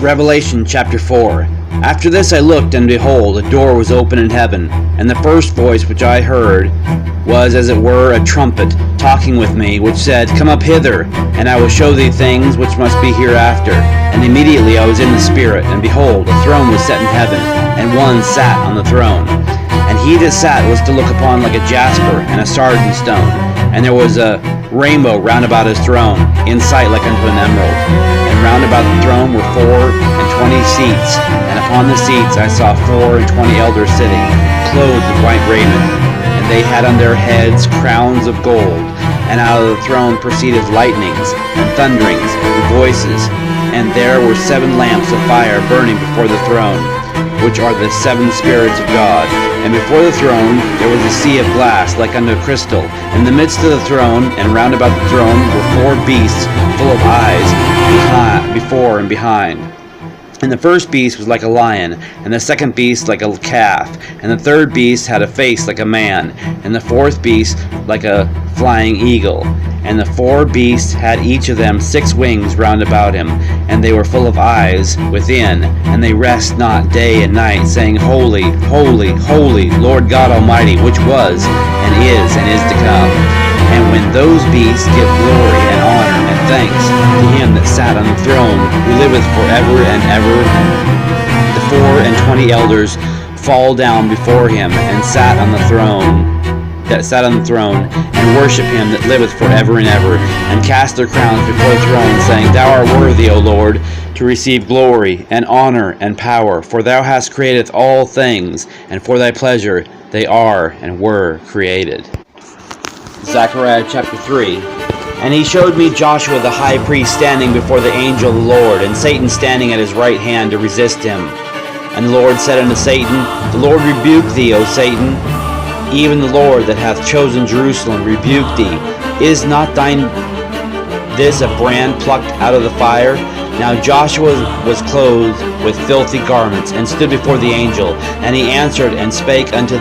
Revelation chapter 4. After this I looked, and behold, a door was open in heaven, and the first voice which I heard was as it were a trumpet, talking with me, which said, Come up hither, and I will show thee things which must be hereafter. And immediately I was in the Spirit, and behold, a throne was set in heaven, and one sat on the throne. And he that sat was to look upon like a jasper and a sardine stone, and there was a rainbow round about his throne, in sight like unto an emerald. And round about the throne were 24 seats, and upon the seats I saw 24 elders sitting, clothed with white raiment, and they had on their heads crowns of gold. And out of the throne proceeded lightnings, and thunderings, and voices, and there were 7 lamps of fire burning before the throne, which are the 7 spirits of God. And before the throne there was a sea of glass like unto crystal. In the midst of the throne and round about the throne were 4 beasts full of eyes before and behind. And the first beast was like a lion, and the second beast like a calf, and the third beast had a face like a man, and the fourth beast like a flying eagle. And the 4 beasts had each of them 6 wings round about him, and they were full of eyes within, and they rest not day and night, saying, Holy, holy, holy, Lord God Almighty, which was, and is to come. And when those beasts give glory and honor and thanks to him that sat on the throne, who liveth forever and ever, the 24 elders fall down before him and sat on the throne, and worship him that liveth forever and ever, and cast their crowns before the throne, saying, Thou art worthy, O Lord, to receive glory and honor and power, for thou hast created all things, and for thy pleasure they are and were created. Zechariah chapter 3. And he showed me Joshua the high priest standing before the angel of the Lord, and Satan standing at his right hand to resist him. And the Lord said unto Satan, The Lord rebuke thee, O Satan. Even the Lord that hath chosen Jerusalem rebuke thee. Is not this a brand plucked out of the fire? Now Joshua was clothed with filthy garments, and stood before the angel. And he answered and spake unto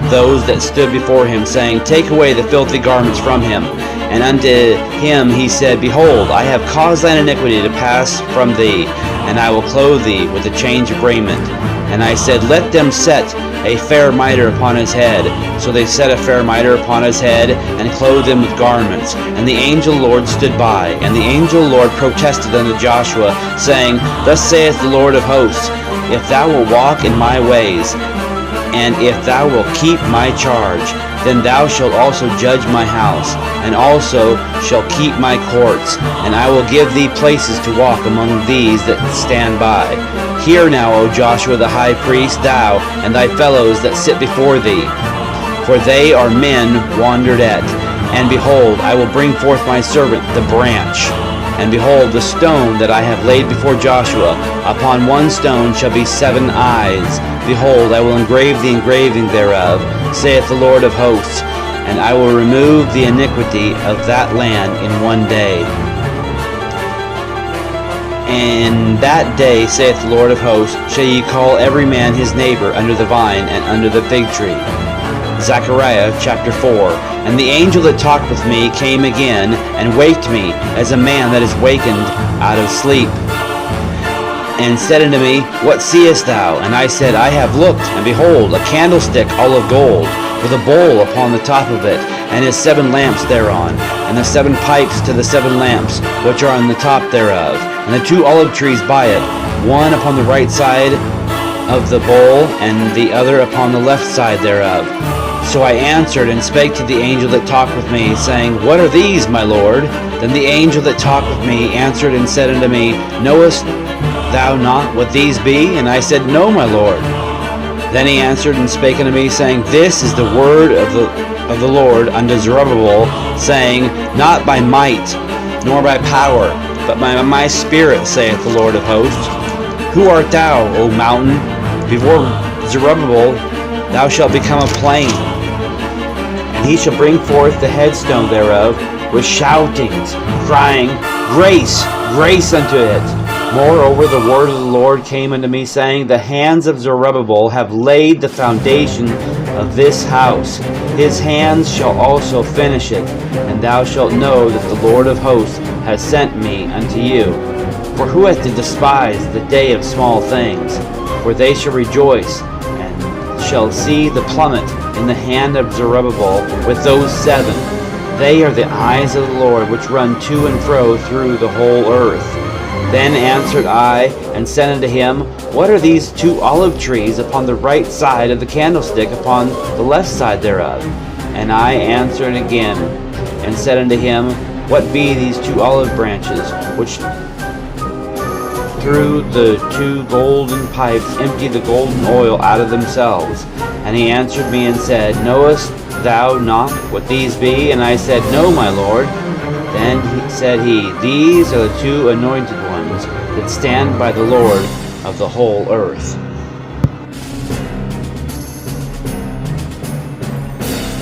those that stood before him, saying, Take away the filthy garments from him. And unto him he said, Behold, I have caused thine iniquity to pass from thee, and I will clothe thee with a change of raiment. And I said, Let them set a fair mitre upon his head. So they set a fair mitre upon his head, and clothed him with garments. And the angel Lord stood by. And the angel Lord protested unto Joshua, saying, Thus saith the Lord of hosts, If thou wilt walk in my ways, and if thou wilt keep my charge, then thou shalt also judge my house, and also shalt keep my courts, and I will give thee places to walk among these that stand by. Hear now, O Joshua the high priest, thou and thy fellows that sit before thee, for they are men wandered at. And behold, I will bring forth my servant the branch. And behold, the stone that I have laid before Joshua, upon one stone shall be 7 eyes. Behold, I will engrave the engraving thereof, saith the Lord of hosts, and I will remove the iniquity of that land in one day. And that day, saith the Lord of hosts, shall ye call every man his neighbor under the vine and under the fig tree. Zechariah chapter 4. And the angel that talked with me came again, and waked me, as a man that is wakened out of sleep, and said unto me, What seest thou? And I said, I have looked, and behold, a candlestick all of gold, with a bowl upon the top of it, and his 7 lamps thereon, and the 7 pipes to the 7 lamps, which are on the top thereof, and the 2 olive trees by it, one upon the right side of the bowl, and the other upon the left side thereof. So I answered and spake to the angel that talked with me, saying, What are these, my Lord? Then the angel that talked with me answered and said unto me, Knowest thou not what these be? And I said, No, my Lord. Then he answered and spake unto me, saying, This is the word of the Lord unto Zerubbabel, saying, Not by might, nor by power, but by my spirit, saith the Lord of hosts. Who art thou, O mountain? Before Zerubbabel thou shalt become a plain. And he shall bring forth the headstone thereof with shoutings, crying, Grace, grace unto it. Moreover, the word of the Lord came unto me, saying, The hands of Zerubbabel have laid the foundation of this house. His hands shall also finish it, and thou shalt know that the Lord of hosts has sent me unto you. For who hath despised the day of small things? For they shall rejoice, and shall see the plummet in the hand of Zerubbabel with those 7. They are the eyes of the Lord, which run to and fro through the whole earth. Then answered I, and said unto him, What are these 2 olive trees upon the right side of the candlestick, upon the left side thereof? And I answered again, and said unto him, What be these 2 olive branches, which through the 2 golden pipes empty the golden oil out of themselves? And he answered me and said, Knowest thou not what these be? And I said, No, my Lord. Then said he, These are the 2 anointed ones that stand by the Lord of the whole earth.